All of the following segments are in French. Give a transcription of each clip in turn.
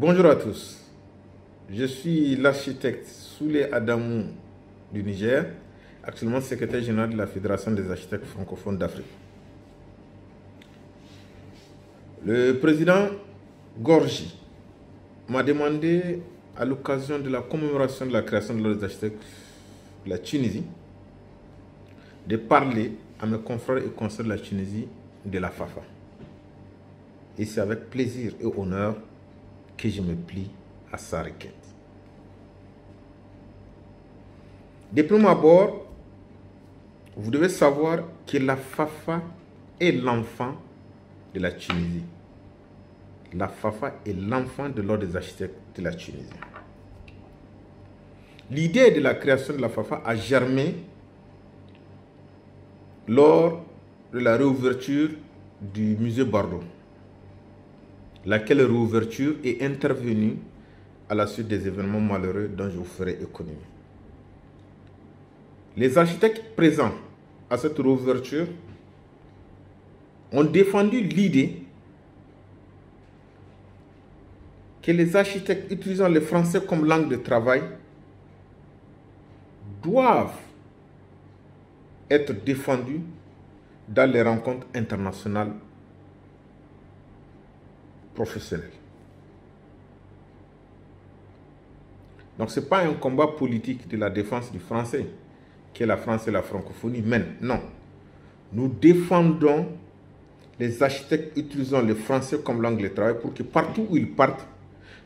Bonjour à tous, je suis l'architecte Souley Adamou du Niger, actuellement secrétaire général de la Fédération des architectes francophones d'Afrique. Le président Gorgui m'a demandé, à l'occasion de la commémoration de la création de l'Ordre des architectes de la Tunisie, de parler à mes confrères et consoeurs de la Tunisie de la FAFA. Et c'est avec plaisir et honneur que je me plie à sa requête. De prime abord, vous devez savoir que la FAFA est l'enfant de la Tunisie. La FAFA est l'enfant de l'Ordre des architectes de la Tunisie. L'idée de la création de la FAFA a germé lors de la réouverture du musée Bardo, laquelle réouverture est intervenue à la suite des événements malheureux dont je vous ferai économie. Les architectes présents à cette réouverture ont défendu l'idée que les architectes utilisant le français comme langue de travail doivent être défendus dans les rencontres internationales professionnelles. Donc ce n'est pas un combat politique de la défense du français que la France et la francophonie mènent. Non. Nous défendons les architectes utilisant le français comme langue de travail pour que partout où ils partent,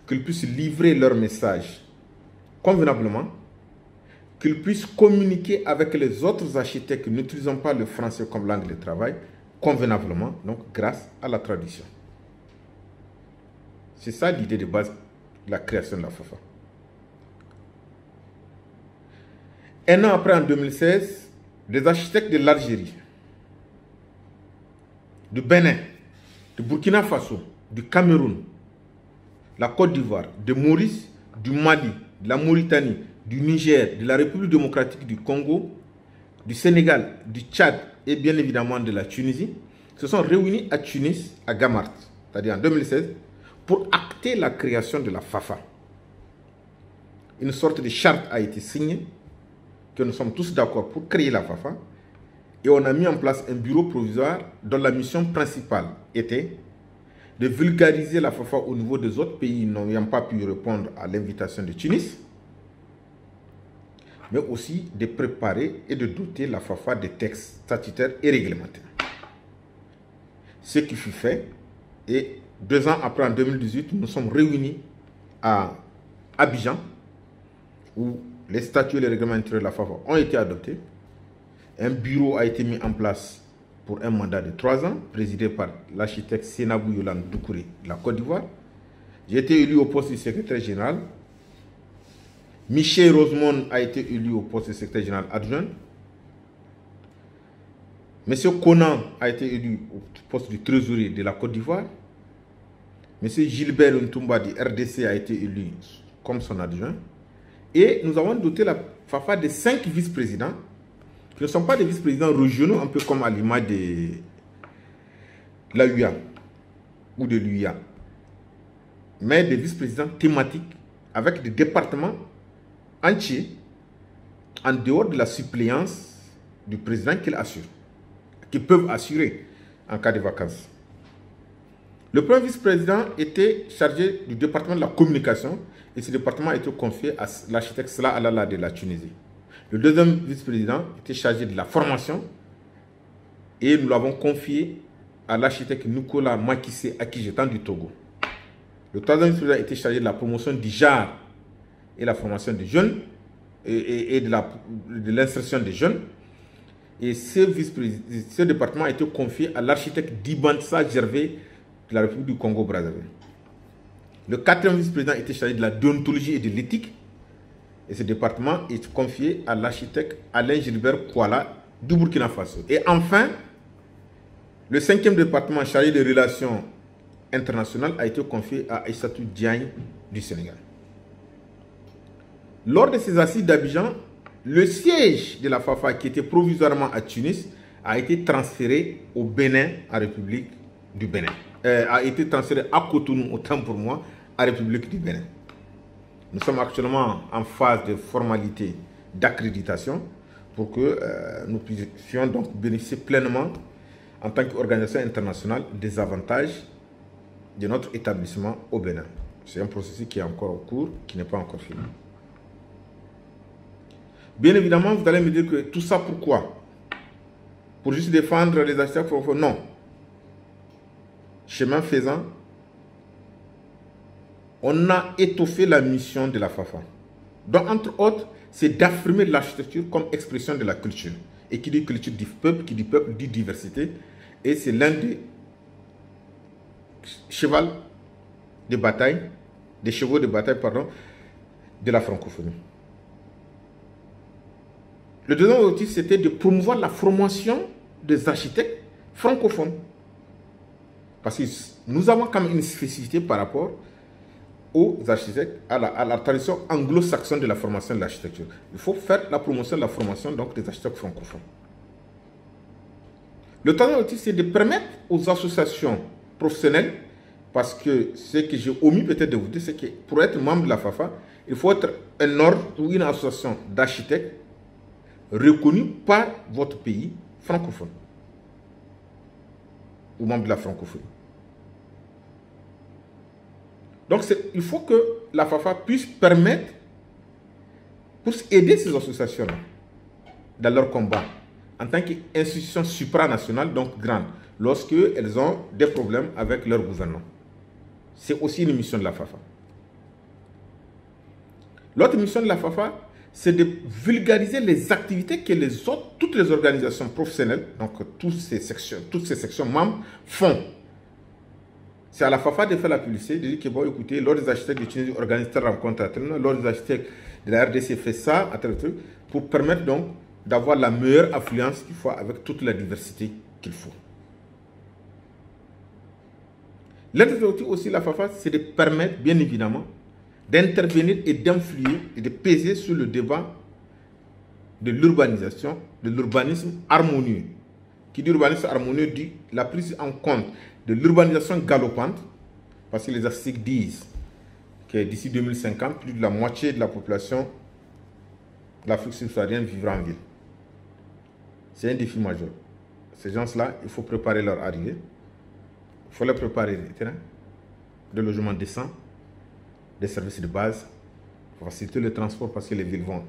qu'ils puissent livrer leur message convenablement, qu'ils puissent communiquer avec les autres architectes n'utilisant pas le français comme langue de travail convenablement, donc grâce à la traduction. C'est ça l'idée de base de la création de la FAFA. Un an après, en 2016, des architectes de l'Algérie, du Bénin, du Burkina Faso, du Cameroun, la Côte d'Ivoire, de Maurice, du Mali, de la Mauritanie, du Niger, de la République démocratique du Congo, du Sénégal, du Tchad et bien évidemment de la Tunisie, se sont réunis à Tunis, à Gamart, c'est-à-dire en 2016, pour acter la création de la FAFA. Une sorte de charte a été signée, que nous sommes tous d'accord pour créer la FAFA, et on a mis en place un bureau provisoire dont la mission principale était de vulgariser la FAFA au niveau des autres pays n'ayant pas pu répondre à l'invitation de Tunis, mais aussi de préparer et de doter la FAFA des textes statutaires et réglementaires. Ce qui fut fait, et 2 ans après, en 2018, nous sommes réunis à Abidjan, où les statuts et les règlements intérieurs de la FAFA ont été adoptés. Un bureau a été mis en place pour un mandat de 3 ans, présidé par l'architecte Sénabou Yolande Doucouré de la Côte d'Ivoire. J'ai été élu au poste de secrétaire général. Michel Rosemond a été élu au poste de secrétaire général adjoint. Monsieur Conan a été élu au poste de trésorier de la Côte d'Ivoire. Monsieur Gilbert Ntumba du RDC a été élu comme son adjoint. Et nous avons doté la FAFA de 5 vice-présidents qui ne sont pas des vice-présidents régionaux, un peu comme à l'image de l'AUA ou de l'UIA, mais des vice-présidents thématiques avec des départements entiers en dehors de la suppléance du président qu'ils assurent, qu'ils peuvent assurer en cas de vacances. Le premier vice-président était chargé du département de la communication et ce département a été confié à l'architecte Salah Alala de la Tunisie. Le deuxième vice-président était chargé de la formation et nous l'avons confié à l'architecte Nicolas Makissé Akijetan du Togo. Le troisième vice-président était chargé de la promotion du genre et la formation des jeunes et de l'insertion des jeunes. Et ce département a été confié à l'architecte Dibansa Gervais de la République du Congo-Brazzaville. Le quatrième vice-président était chargé de la déontologie et de l'éthique. Et ce département est confié à l'architecte Alain Gilbert Kouala du Burkina Faso. Et enfin, le cinquième département chargé des relations internationales a été confié à Aïssatou Diagne du Sénégal. Lors de ces assises d'Abidjan, le siège de la FAFA qui était provisoirement à Tunis a été transféré au Bénin, en République du Bénin. A été transféré à Cotonou, autant pour moi, à République du Bénin. Nous sommes actuellement en phase de formalité d'accréditation pour que nous puissions donc bénéficier pleinement en tant qu'organisation internationale des avantages de notre établissement au Bénin. C'est un processus qui est encore en cours, qui n'est pas encore fini. Bien évidemment, vous allez me dire que tout ça pourquoi? Pour juste défendre les architectes francophones? Non. Chemin faisant, on a étoffé la mission de la FAFA. Donc, entre autres, c'est d'affirmer l'architecture comme expression de la culture. Et qui dit culture dit peuple, qui dit peuple dit diversité. Et c'est l'un des chevaux de bataille, de la francophonie. Le deuxième objectif, c'était de promouvoir la formation des architectes francophones. Parce que nous avons quand même une spécificité par rapport aux architectes, à la tradition anglo-saxonne de la formation de l'architecture. Il faut faire la promotion de la formation donc, des architectes francophones. Le troisième objectif, c'est de permettre aux associations professionnelles, parce que ce que j'ai omis peut-être de vous dire, c'est que pour être membre de la FAFA, il faut être un ordre ou une association d'architectes reconnue par votre pays francophone ou membre de la francophonie. Donc, il faut que la FAFA puisse permettre, pour aider ces associations-là dans leur combat, en tant qu'institution supranationale, donc grande, lorsqu'elles ont des problèmes avec leur gouvernement. C'est aussi une mission de la FAFA. L'autre mission de la FAFA, c'est de vulgariser les activités que toutes les organisations professionnelles, donc toutes ces sections membres, font. C'est à la FAFA de faire la publicité, de dire que, bon, écoutez, l'Ordre des architectes de Tunisie organise telle rencontre à tel moment, l'Ordre des architectes de la RDC fait ça, à tel truc, pour permettre donc d'avoir la meilleure affluence qu'il faut avec toute la diversité qu'il faut. L'objectif aussi de la FAFA, c'est de permettre, bien évidemment, d'intervenir et d'influer et de peser sur le débat de l'urbanisation, de l'urbanisme harmonieux. Qui dit urbanisme harmonieux dit la prise en compte de l'urbanisation galopante, parce que les architectes disent que d'ici 2050, plus de la moitié de la population de l'Afrique subsaharienne vivra en ville. C'est un défi majeur. Ces gens-là, il faut préparer leur arrivée. Il faut leur préparer des terrains, de logements décents, des services de base, pour faciliter le transport parce que les villes vont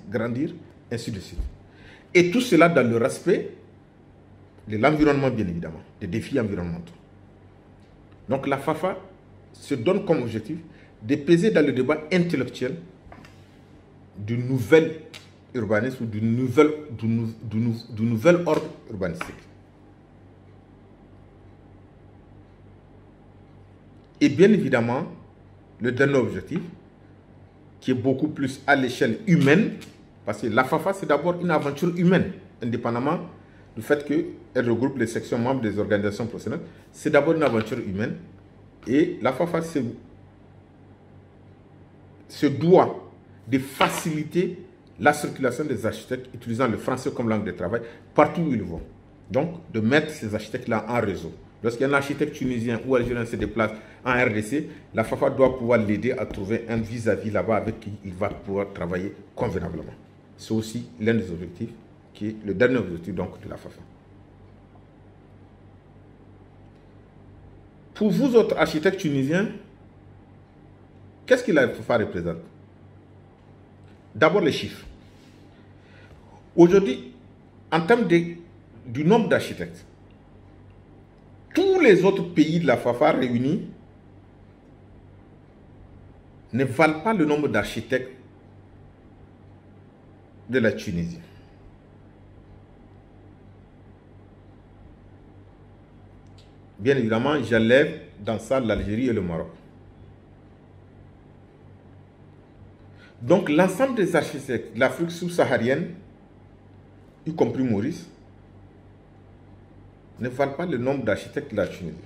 grandir, ainsi de suite. Et tout cela dans le respect de l'environnement, bien évidemment, des défis environnementaux. Donc la FAFA se donne comme objectif de peser dans le débat intellectuel du nouvel urbanisme ou du nouvel ordre urbanistique. Et bien évidemment, le dernier objectif, qui est beaucoup plus à l'échelle humaine, parce que la FAFA, c'est d'abord une aventure humaine, indépendamment du fait qu'elle regroupe les sections membres des organisations professionnelles, c'est d'abord une aventure humaine. Et la FAFA se doit de faciliter la circulation des architectes utilisant le français comme langue de travail partout où ils vont. Donc, de mettre ces architectes-là en réseau. Lorsqu'un architecte tunisien ou algérien se déplace en RDC, la FAFA doit pouvoir l'aider à trouver un vis-à-vis là-bas avec qui il va pouvoir travailler convenablement. C'est aussi l'un des objectifs, qui est le dernier objectif donc, de la FAFA. Pour vous autres architectes tunisiens, qu'est-ce que la FAFA représente? D'abord les chiffres. Aujourd'hui, en termes du nombre d'architectes, tous les autres pays de la FAFA réunis ne valent pas le nombre d'architectes de la Tunisie. Bien évidemment, j'enlève dans ça l'Algérie et le Maroc. Donc l'ensemble des architectes de l'Afrique subsaharienne, y compris Maurice, ne valent pas le nombre d'architectes de la Tunisie.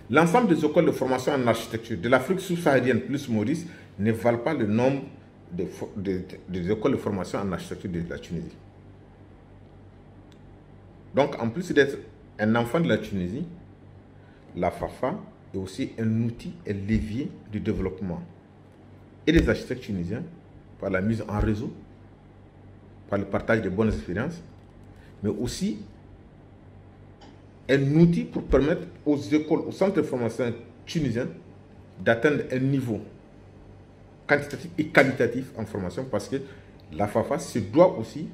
L'ensemble des écoles de formation en architecture de l'Afrique subsaharienne plus Maurice ne valent pas le nombre des écoles de formation en architecture de la Tunisie. Donc, en plus d'être un enfant de la Tunisie, la FAFA est aussi un outil, un levier de développement et des architectes tunisiens par la mise en réseau, par le partage de bonnes expériences, mais aussi un outil pour permettre aux écoles, aux centres de formation tunisiens d'atteindre un niveau quantitatif et qualitatif en formation, parce que la FAFA se doit aussi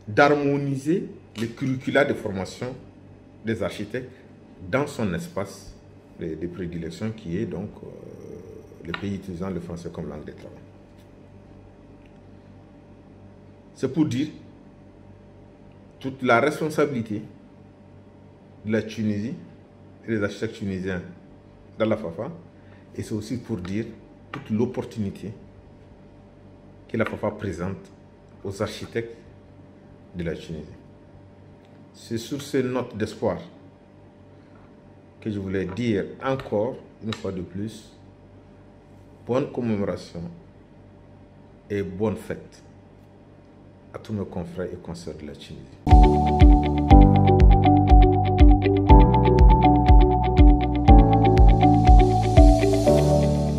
d'harmoniser les curricula de formation des architectes dans son espace de prédilection qui est donc le pays utilisant le français comme langue de travail. C'est pour dire toute la responsabilité de la Tunisie et des architectes tunisiens dans la FAFA, et c'est aussi pour dire toute l'opportunité que la FAFA présente aux architectes de la Tunisie. C'est sur ces notes d'espoir que je voulais dire encore une fois de plus, bonne commémoration et bonne fête à tous nos confrères et consoeurs de la Tunisie.